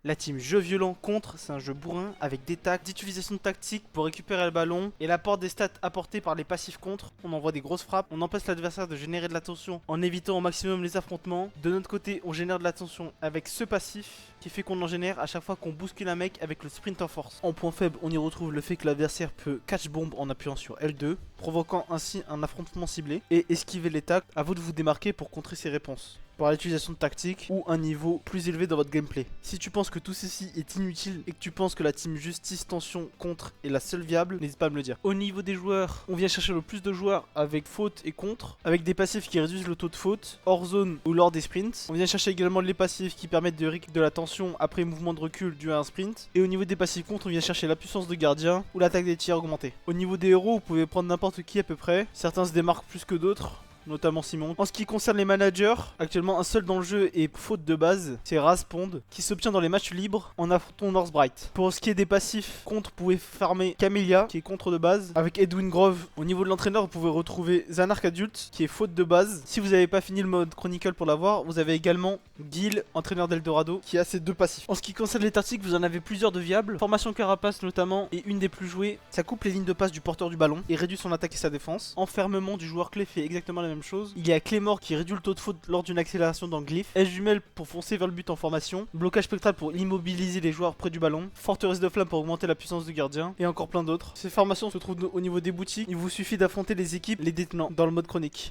La team jeu violent contre, c'est un jeu bourrin avec des tacs, d'utilisation de tactique pour récupérer le ballon et l'apport des stats apportés par les passifs contre. On envoie des grosses frappes, on empêche l'adversaire de générer de la tension en évitant au maximum les affrontements. De notre côté, on génère de la tension avec ce passif qui fait qu'on en génère à chaque fois qu'on bouscule un mec avec le sprint en force. En point faible, on y retrouve le fait que l'adversaire peut catch bomb en appuyant sur L2, provoquant ainsi un affrontement ciblé et esquiver les tacs. À vous de vous démarquer pour contrer ses réponses par l'utilisation de tactiques ou un niveau plus élevé dans votre gameplay. Si tu penses que tout ceci est inutile et que tu penses que la team justice tension contre est la seule viable, n'hésite pas à me le dire. Au niveau des joueurs, on vient chercher le plus de joueurs avec faute et contre, avec des passifs qui réduisent le taux de faute, hors zone ou lors des sprints. On vient chercher également les passifs qui permettent de récupérer de la tension après mouvement de recul dû à un sprint. Et au niveau des passifs contre, on vient chercher la puissance de gardien ou l'attaque des tirs augmentée. Au niveau des héros, vous pouvez prendre n'importe qui à peu près. Certains se démarquent plus que d'autres, notamment Simon. En ce qui concerne les managers, actuellement un seul dans le jeu est faute de base, c'est Raspond, qui s'obtient dans les matchs libres en affrontant Northbright. Pour ce qui est des passifs, contre, vous pouvez farmer Camellia, qui est contre de base, avec Edwin Grove. Au niveau de l'entraîneur, vous pouvez retrouver Zanark Adulte, qui est faute de base. Si vous n'avez pas fini le mode Chronicle pour l'avoir, vous avez également Gil, entraîneur d'Eldorado, qui a ces deux passifs. En ce qui concerne les tactiques, vous en avez plusieurs de viables. Formation Carapace notamment, est une des plus jouées. Ça coupe les lignes de passe du porteur du ballon et réduit son attaque et sa défense. Enfermement du joueur clé fait exactement la même chose. Il y a Claymore qui réduit le taux de faute lors d'une accélération dans Glyph. S jumelle pour foncer vers le but en formation. Blocage spectral pour immobiliser les joueurs près du ballon. Forteresse de flamme pour augmenter la puissance du gardien. Et encore plein d'autres. Ces formations se trouvent au niveau des boutiques. Il vous suffit d'affronter les équipes les détenant dans le mode chronique.